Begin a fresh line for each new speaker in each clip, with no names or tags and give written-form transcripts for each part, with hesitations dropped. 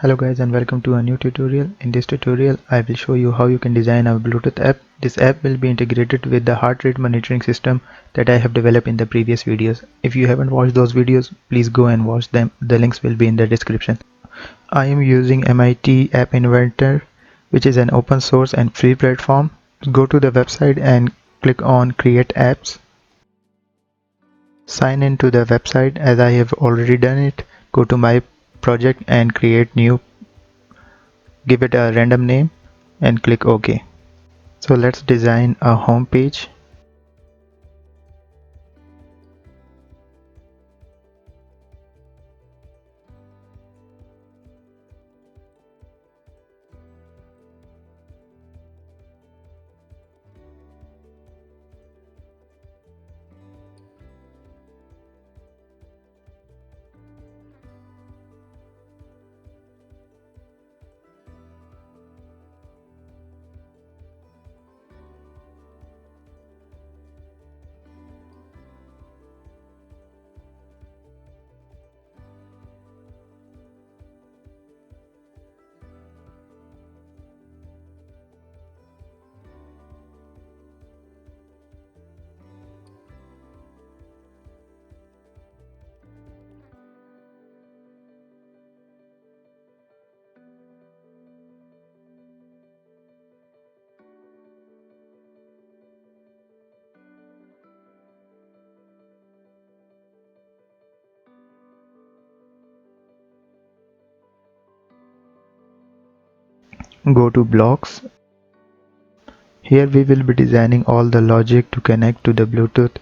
Hello guys and welcome to a new tutorial. In this tutorial I will show you how you can design a Bluetooth app. This app will be integrated with the heart rate monitoring system that I have developed in the previous videos. If you haven't watched those videos, please go and watch them. The links will be in the description. I am using MIT App Inventor, which is an open source and free platform. Go to the website and click on Create Apps. Sign in to the website as I have already done it. Go to my project and create new. Give it a random name and click OK. So let's design a home page. Go to blocks. Here we will be designing all the logic to connect to the Bluetooth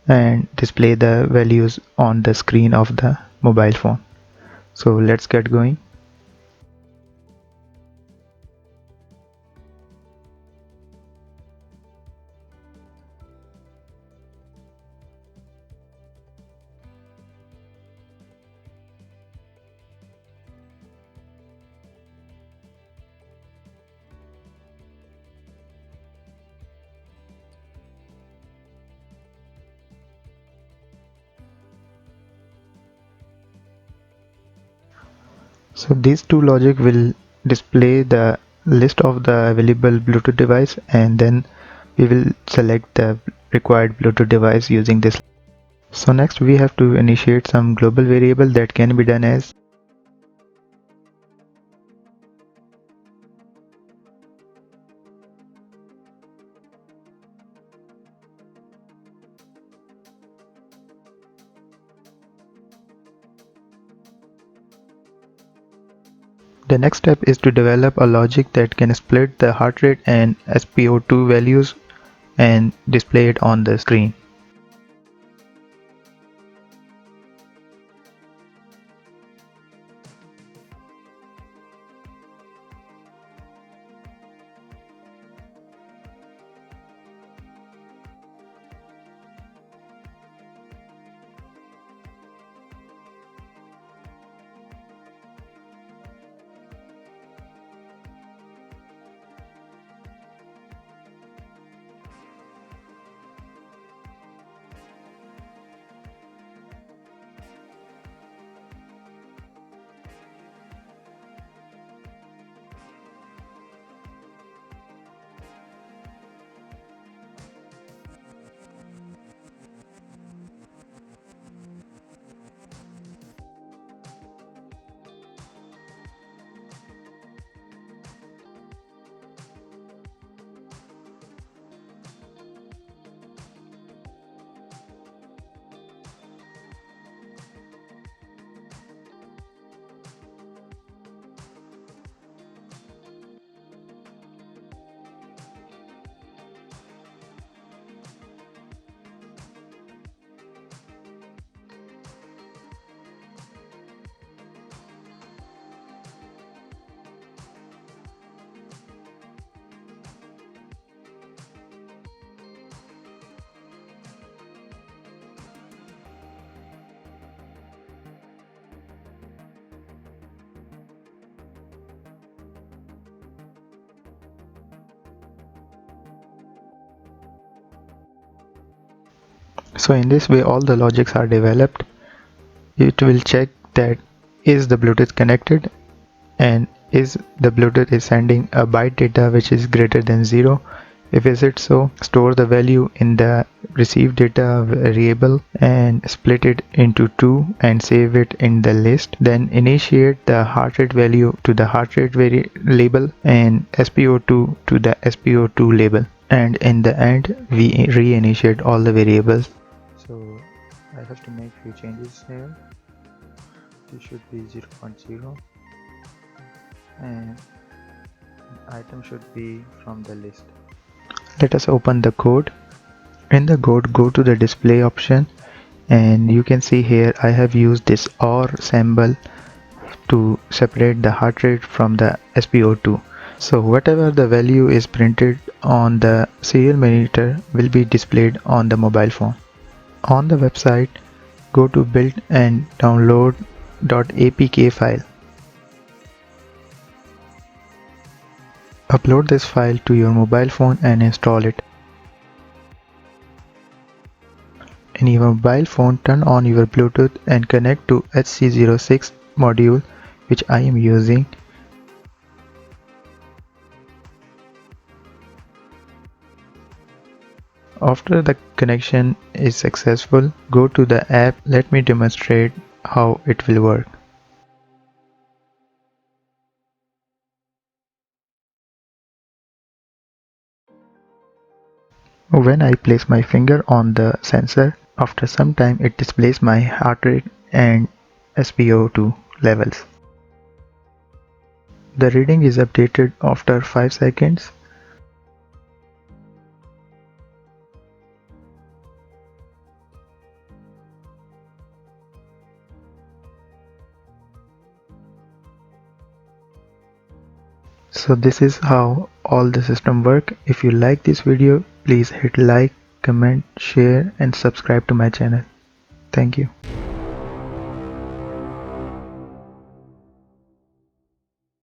and display the values on the screen of the mobile phone. So let's get going. So these two logic will display the list of the available Bluetooth device, and then we will select the required Bluetooth device using this. So next we have to initiate some global variable that can be done as the next step is to develop a logic that can split the heart rate and SpO2 values and display it on the screen. So in this way all the logics are developed. It will check that is the Bluetooth connected, and is the Bluetooth is sending a byte data which is greater than 0. If is it so, store the value in the received data variable and split it into 2 and save it in the list. Then initiate the heart rate value to the heart rate label and SpO2 to the SpO2 label. And in the end, we reinitiate all the variables. So I have to make few changes here. This should be 0.0 and item should be from the list. Let us open the code. In the code, go to the display option and you can see here I have used this OR symbol to separate the heart rate from the SpO2. So whatever the value is printed on the serial monitor will be displayed on the mobile phone. On the website, go to build and download .apk file. Upload this file to your mobile phone and install it. In your mobile phone, turn on your Bluetooth and connect to HC06 module, which I am using. After the connection is successful, go to the app. Let me demonstrate how it will work. When I place my finger on the sensor, after some time it displays my heart rate and SpO2 levels. The reading is updated after 5 seconds. So this is how all the system work. If you like this video, please hit like, comment, share and subscribe to my channel. Thank you.